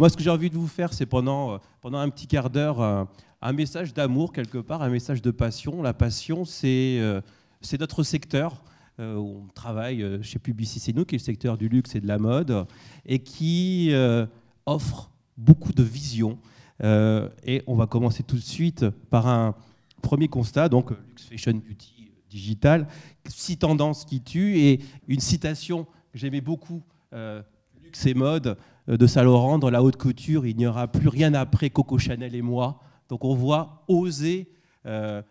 Moi, ce que j'ai envie de vous faire, c'est pendant un petit quart d'heure, un message d'amour quelque part, un message de passion. La passion, c'est notre secteur où on travaille chez Publicis nous, qui est le secteur du luxe et de la mode, et qui offre beaucoup de vision. Et on va commencer tout de suite par un premier constat, donc Luxe Fashion Beauty Digital, 6 tendances qui tuent, et une citation que j'aimais beaucoup, luxe et mode, de Saint-Laurent, dans la haute couture, il n'y aura plus rien après Coco Chanel et moi. Donc on voit oser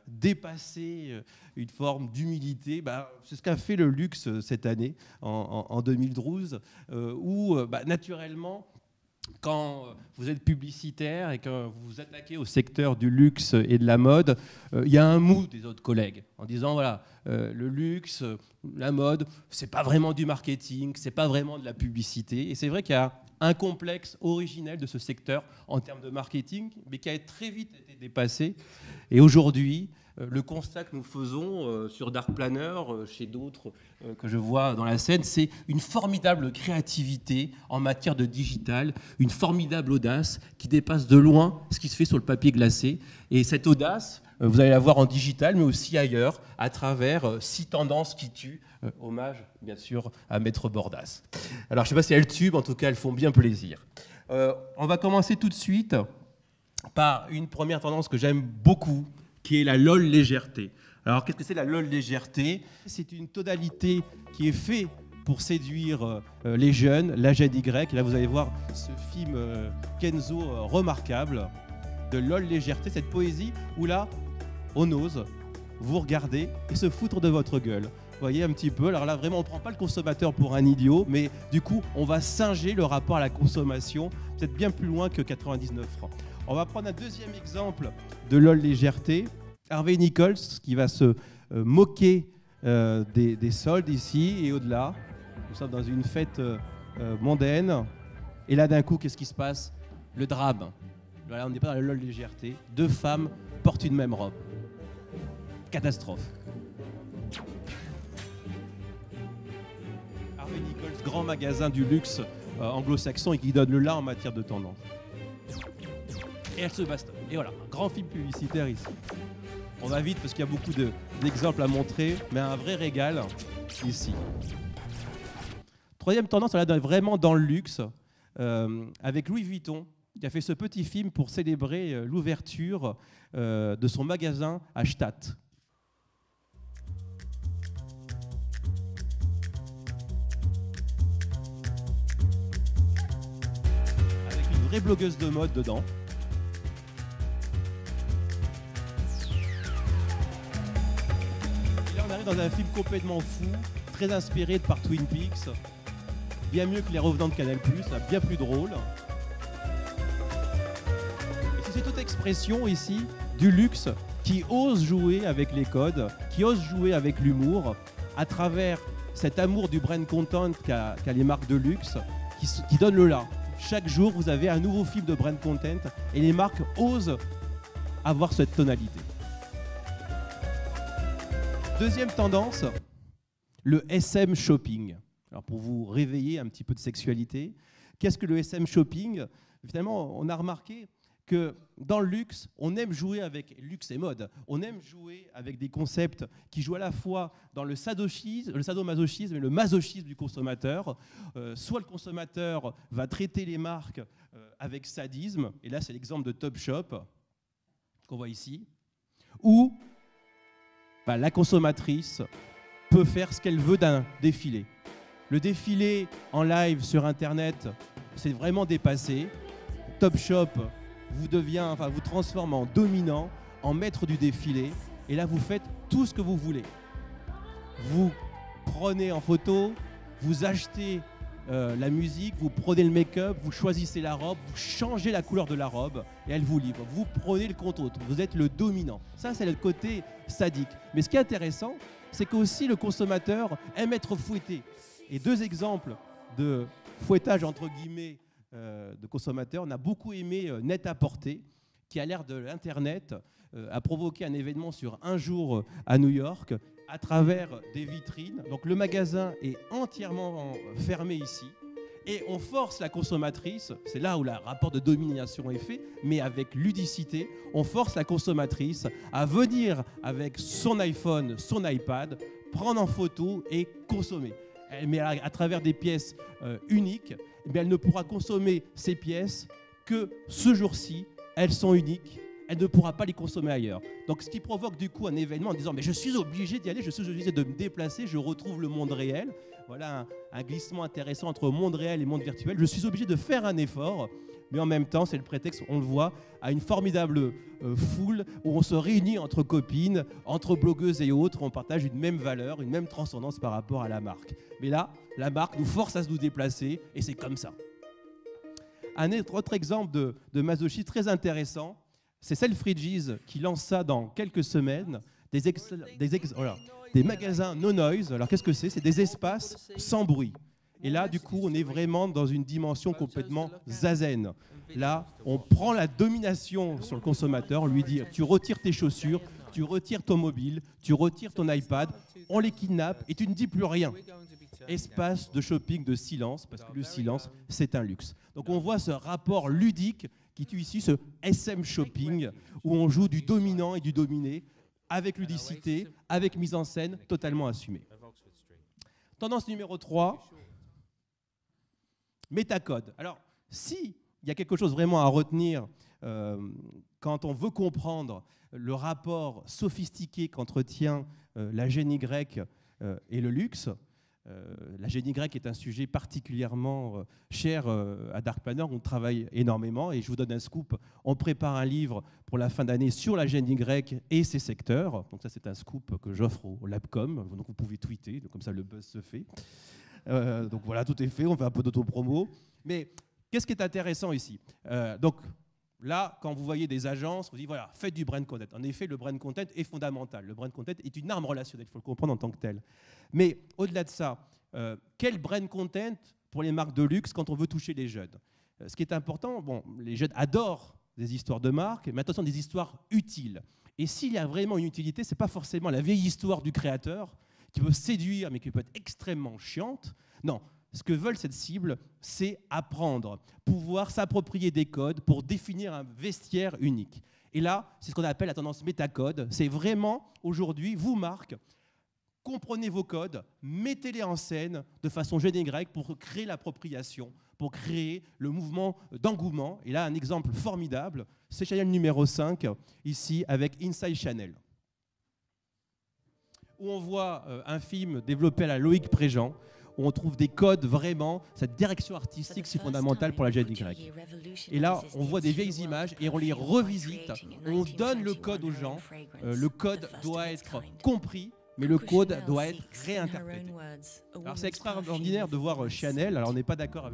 dépasser une forme d'humilité. C'est ce qu'a fait le luxe cette année, en 2012, où naturellement, quand vous êtes publicitaire et que vous vous attaquez au secteur du luxe et de la mode, il y a un mou des autres collègues en disant voilà, le luxe, la mode, c'est pas vraiment du marketing, c'est pas vraiment de la publicité. Et c'est vrai qu'il y a un complexe originel de ce secteur en termes de marketing, mais qui a très vite été dépassé. Et aujourd'hui, le constat que nous faisons sur Dark Planner, chez d'autres que je vois dans la scène, c'est une formidable créativité en matière de digital, une formidable audace qui dépasse de loin ce qui se fait sur le papier glacé. Et cette audace, vous allez la voir en digital, mais aussi ailleurs, à travers 6 tendances qui tuent. Hommage, bien sûr, à Maître Bordas. Alors, je ne sais pas si elles tuent, mais en tout cas, elles font bien plaisir. On va commencer tout de suite par une première tendance que j'aime beaucoup, qui est la LOL légèreté. Alors, qu'est-ce que c'est la LOL légèreté? C'est une tonalité qui est faite pour séduire les jeunes, la ZY. Et là, vous allez voir ce film Kenzo remarquable de LOL légèreté, cette poésie où là, on ose vous regarder et se foutre de votre gueule. Vous voyez un petit peu, alors là vraiment on ne prend pas le consommateur pour un idiot, mais du coup on va singer le rapport à la consommation, peut-être bien plus loin que 99 francs. On va prendre un deuxième exemple de LOL légèreté, Harvey Nichols qui va se moquer des soldes ici et au-delà. Nous sommes dans une fête mondaine et là d'un coup qu'est-ce qui se passe? Le drame. Voilà, on n'est pas dans la LOL légèreté, 2 femmes portent une même robe. Catastrophe. Harvey Nichols, grand magasin du luxe anglo-saxon et qui donne le là en matière de tendance. Et elle se bastonne. Et voilà, un grand film publicitaire ici. On va vite parce qu'il y a beaucoup d'exemples à montrer, mais un vrai régal ici. Troisième tendance, elle est vraiment dans le luxe, avec Louis Vuitton, qui a fait ce petit film pour célébrer l'ouverture de son magasin à Stadt. Vraie blogueuse de mode dedans. Et là on arrive dans un film complètement fou, très inspiré par Twin Peaks, bien mieux que Les Revenants de Canal+, bien plus drôle. Et c'est cette expression ici du luxe qui ose jouer avec les codes, qui ose jouer avec l'humour, à travers cet amour du brand content qu'a les marques de luxe, qui donne le là. Chaque jour, vous avez un nouveau film de brand content et les marques osent avoir cette tonalité. Deuxième tendance, le SM shopping. Alors pour vous réveiller un petit peu de sexualité, qu'est-ce que le SM shopping? Finalement, on a remarqué que dans le luxe, on aime jouer avec luxe et mode. On aime jouer avec des concepts qui jouent à la fois dans le sadomasochisme et le masochisme du consommateur. Soit le consommateur va traiter les marques avec sadisme, et là c'est l'exemple de Topshop qu'on voit ici, ou la consommatrice peut faire ce qu'elle veut d'un défilé. Le défilé en live sur Internet, c'est vraiment dépassé. Topshop vous transforme en dominant, en maître du défilé, et là vous faites tout ce que vous voulez. Vous prenez en photo, vous achetez la musique, vous prenez le make-up, vous choisissez la robe, vous changez la couleur de la robe et elle vous livre. Vous prenez le contrôle, vous êtes le dominant. Ça, c'est le côté sadique. Mais ce qui est intéressant, c'est qu'aussi le consommateur aime être fouetté. Et 2 exemples de fouettage entre guillemets de consommateurs. On a beaucoup aimé Net-à-Porter, qui à l'ère de l'Internet a provoqué un événement sur un jour à New York à travers des vitrines. Donc le magasin est entièrement fermé ici Et on force la consommatrice, c'est là où le rapport de domination est fait, mais avec ludicité, on force la consommatrice à venir avec son iPhone, son iPad, prendre en photo et consommer. Mais à travers des pièces uniques, eh bien, elle ne pourra consommer ces pièces que ce jour-ci. Elles sont uniques, elle ne pourra pas les consommer ailleurs. Donc ce qui provoque du coup un événement en disant mais je suis obligé d'y aller, je suis obligé de me déplacer, je retrouve le monde réel. Voilà un glissement intéressant entre monde réel et monde virtuel. Je suis obligé de faire un effort, mais en même temps c'est le prétexte, on le voit, à une formidable foule où on se réunit entre copines, entre blogueuses et autres, on partage une même valeur, une même transcendance par rapport à la marque. Mais là, la marque nous force à se nous déplacer et c'est comme ça. Un autre exemple de masochisme très intéressant, c'est Selfridges qui lance ça dans quelques semaines, des magasins no noise. Alors qu'est-ce que c'est? C'est des espaces sans bruit. Et là, du coup, on est vraiment dans une dimension complètement zazen. Là, on prend la domination sur le consommateur, on lui dit tu retires tes chaussures, tu retires ton mobile, tu retires ton iPad, on les kidnappe et tu ne dis plus rien. Espace de shopping de silence, parce que le silence, c'est un luxe. Donc on voit ce rapport ludique qui tue ici, ce SM shopping, où on joue du dominant et du dominé, avec ludicité, avec mise en scène totalement assumée. Tendance numéro 3, métacode. Alors, s'il y a quelque chose vraiment à retenir quand on veut comprendre le rapport sophistiqué qu'entretient la gêne Y et le luxe, la gêne Y est un sujet particulièrement cher à Dark Planner, on travaille énormément et je vous donne un scoop, on prépare un livre pour la fin d'année sur la gêne Y et ses secteurs, donc ça c'est un scoop que j'offre au Labcom, donc vous pouvez tweeter, comme ça le buzz se fait. Donc voilà, tout est fait, on fait un peu d'auto-promo. Mais qu'est-ce qui est intéressant ici? Donc là, quand vous voyez des agences, on dit voilà, faites du brand content. En effet, le brand content est fondamental. Le brand content est une arme relationnelle, il faut le comprendre en tant que tel. Mais au-delà de ça, quel brand content pour les marques de luxe quand on veut toucher les jeunes? Ce qui est important, bon, les jeunes adorent des histoires de marque, mais attention, des histoires utiles. Et s'il y a vraiment une utilité, ce n'est pas forcément la vieille histoire du créateur qui peut séduire, mais qui peut être extrêmement chiante. Non. Ce que veulent cette cible, c'est apprendre, pouvoir s'approprier des codes pour définir un vestiaire unique. Et là, c'est ce qu'on appelle la tendance métacode. C'est vraiment, aujourd'hui, vous, marques, comprenez vos codes, mettez-les en scène de façon gêne Y pour créer l'appropriation, pour créer le mouvement d'engouement. Et là, un exemple formidable, c'est Chanel numéro 5, ici, avec Inside Chanel, où on voit un film développé à la Loïc Préjean, où on trouve des codes vraiment, cette direction artistique, c'est fondamental pour la gêne Y. Et là, on voit des vieilles images et on les revisite, on donne le code aux gens, le code doit être compris, mais le code doit être réinterprété. Alors c'est extraordinaire de voir Chanel, alors on n'est pas d'accord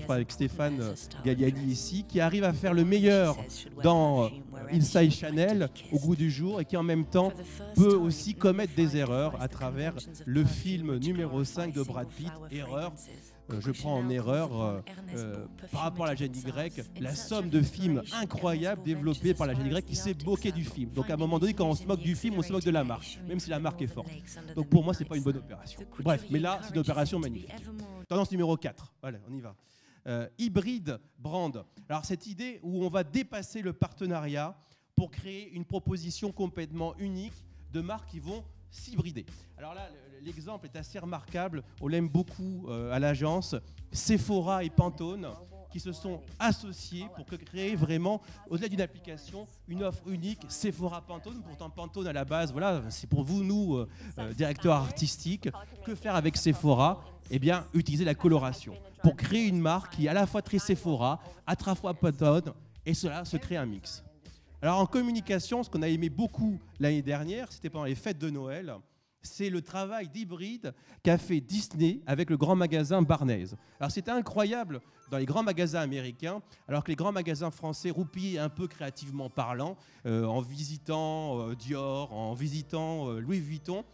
avec Stéphane Galliani ici, qui arrive à faire le meilleur dans Inside Chanel au goût du jour et qui en même temps peut aussi commettre des erreurs à travers le film numéro 5 de Brad Pitt, Erreur. Je prends en erreur par rapport à la gêne Y, la somme de films incroyables développés par la gêne Y qui s'est moquée du film. Donc à un moment donné, quand on se moque du film, on se moque de la marque, même si la marque est forte. Donc pour moi, ce n'est pas une bonne opération. Bref, mais là, c'est une opération magnifique. Tendance numéro 4. Voilà, on y va. Hybride brand. Alors cette idée où on va dépasser le partenariat pour créer une proposition complètement unique de marques qui vont s'hybrider. Alors là, l'exemple est assez remarquable. On l'aime beaucoup à l'agence. Sephora et Pantone qui se sont associés pour créer vraiment, au-delà d'une application, une offre unique. Sephora Pantone. Pourtant, Pantone à la base, voilà, c'est pour vous, nous, directeurs artistiques. Que faire avec Sephora? Eh bien, utiliser la coloration pour créer une marque qui est à la fois très Sephora, à la fois Pantone, et cela se crée un mix. Alors en communication, ce qu'on a aimé beaucoup l'année dernière, c'était pendant les fêtes de Noël, c'est le travail d'hybride qu'a fait Disney avec le grand magasin Barneys. Alors c'était incroyable dans les grands magasins américains, alors que les grands magasins français roupillaient un peu créativement parlant, en visitant Dior, en visitant Louis Vuitton.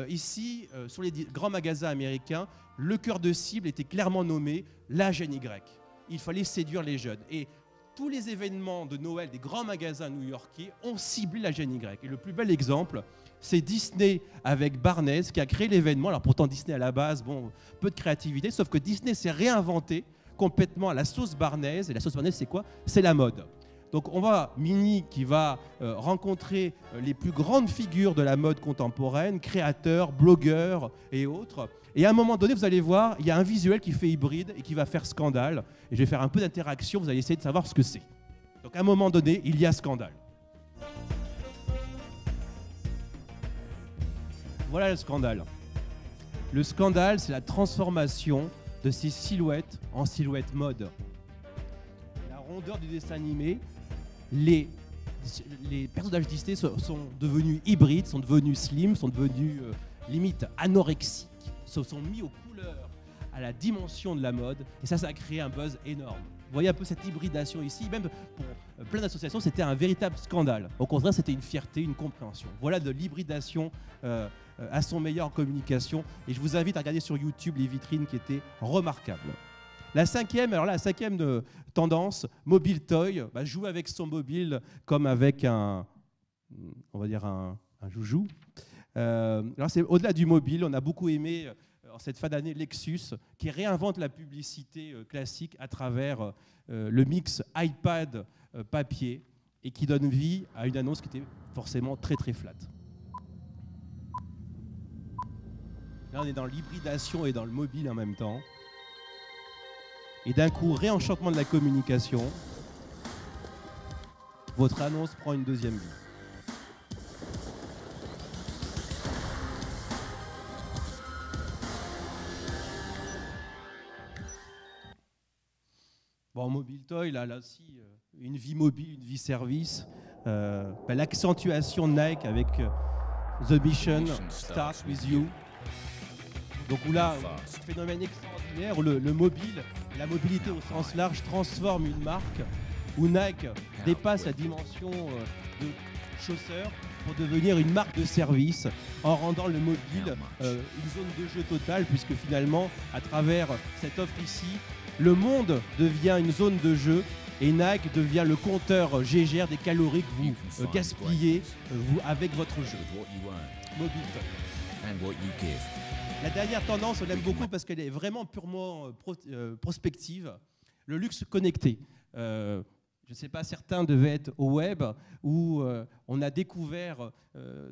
Ici, sur les grands magasins américains, le cœur de cible était clairement nommé la gêne Y. Il fallait séduire les jeunes. Et tous les événements de Noël des grands magasins new-yorkais ont ciblé la gêne Y. Et le plus bel exemple, c'est Disney avec Barnes qui a créé l'événement. Alors pourtant Disney à la base, bon, peu de créativité, sauf que Disney s'est réinventé complètement à la sauce Barnes. Et la sauce Barnes, c'est quoi? C'est la mode. Donc on va, Minnie qui va rencontrer les plus grandes figures de la mode contemporaine, créateurs, blogueurs et autres. Et à un moment donné, vous allez voir, il y a un visuel qui fait hybride et qui va faire scandale. Et je vais faire un peu d'interaction, vous allez essayer de savoir ce que c'est. Donc à un moment donné, il y a scandale. Voilà le scandale. Le scandale, c'est la transformation de ces silhouettes en silhouettes mode. La rondeur du dessin animé, les personnages Disney sont devenus hybrides, sont devenus slim, sont devenus limite anorexiques, se sont mis aux couleurs, à la dimension de la mode, et ça a créé un buzz énorme. Vous voyez un peu cette hybridation ici, même pour plein d'associations, c'était un véritable scandale. Au contraire, c'était une fierté, une compréhension. Voilà de l'hybridation à son meilleur en communication, et je vous invite à regarder sur YouTube les vitrines qui étaient remarquables. La cinquième tendance, mobile toy, jouer avec son mobile comme avec on va dire un joujou. Alors c'est au-delà du mobile, on a beaucoup aimé en cette fin d'année Lexus qui réinvente la publicité classique à travers le mix iPad papier et qui donne vie à une annonce qui était forcément très très flat. Là on est dans l'hybridation et dans le mobile en même temps. Et d'un coup, réenchantement de la communication, votre annonce prend une deuxième vie. Bon, Mobile Toy, là aussi, une vie mobile, une vie service. L'accentuation de Nike avec The Mission Starts With You. Donc où là, phénomène extraordinaire, où le mobile, la mobilité au sens large transforme une marque, où Nike dépasse la dimension de chausseur pour devenir une marque de service en rendant le mobile une zone de jeu totale, puisque finalement, à travers cette offre ici, le monde devient une zone de jeu et Nike devient le compteur GGR des calories que vous gaspillez avec votre jeu. Mobile Toy. La dernière tendance, on l'aime beaucoup parce qu'elle est vraiment purement prospective, le luxe connecté. Je ne sais pas, certains devaient être au web où on a découvert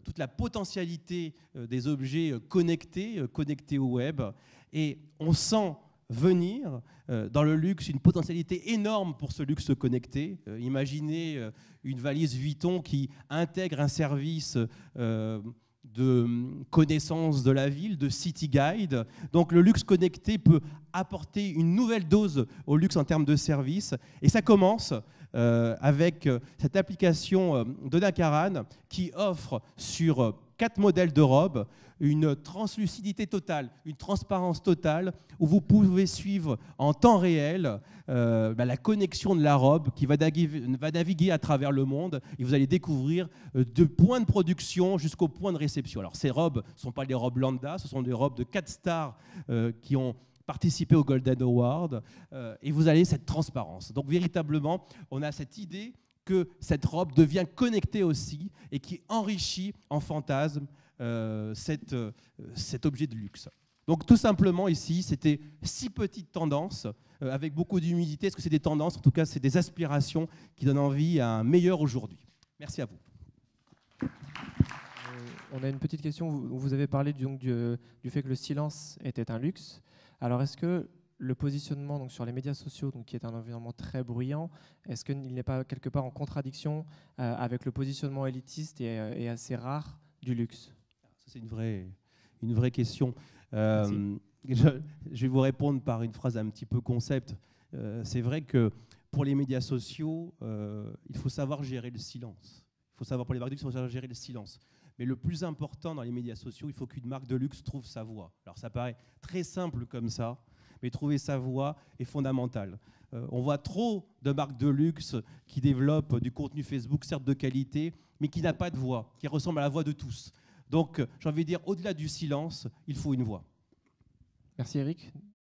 toute la potentialité des objets connectés au web et on sent venir dans le luxe une potentialité énorme pour ce luxe connecté. Imaginez une valise Vuitton qui intègre un service de connaissance de la ville, de city guide. Donc le luxe connecté peut apporter une nouvelle dose au luxe en termes de services. Et ça commence avec cette application Donna Karan qui offre sur 4 modèles de robes une translucidité totale, une transparence totale, où vous pouvez suivre en temps réel la connexion de la robe qui va naviguer à travers le monde, et vous allez découvrir de point de production jusqu'au point de réception. Alors ces robes ne sont pas des robes lambda, ce sont des robes de 4 stars qui ont participé au Golden Award, et vous avez cette transparence. Donc véritablement, on a cette idée que cette robe devient connectée aussi et qui enrichit en fantasme cet objet de luxe. Donc tout simplement ici, c'était 6 petites tendances avec beaucoup d'humilité. Est-ce que c'est des tendances? En tout cas, c'est des aspirations qui donnent envie à un meilleur aujourd'hui. Merci à vous. On a une petite question. Vous avez parlé du fait que le silence était un luxe. Alors est-ce que le positionnement donc, sur les médias sociaux, donc, qui est un environnement très bruyant, est-ce qu'il n'est pas quelque part en contradiction avec le positionnement élitiste et assez rare du luxe? C'est une vraie question. Je vais vous répondre par une phrase un petit peu concept. C'est vrai que pour les médias sociaux, il faut savoir gérer le silence. Il faut savoir, pour les marques de luxe, il faut savoir gérer le silence. Mais le plus important dans les médias sociaux, il faut qu'une marque de luxe trouve sa voix. Alors ça paraît très simple comme ça, mais trouver sa voix est fondamental. On voit trop de marques de luxe qui développent du contenu Facebook, certes de qualité, mais qui n'a pas de voix, qui ressemble à la voix de tous. Donc, j'ai envie de dire, au-delà du silence, il faut une voix. Merci Eric.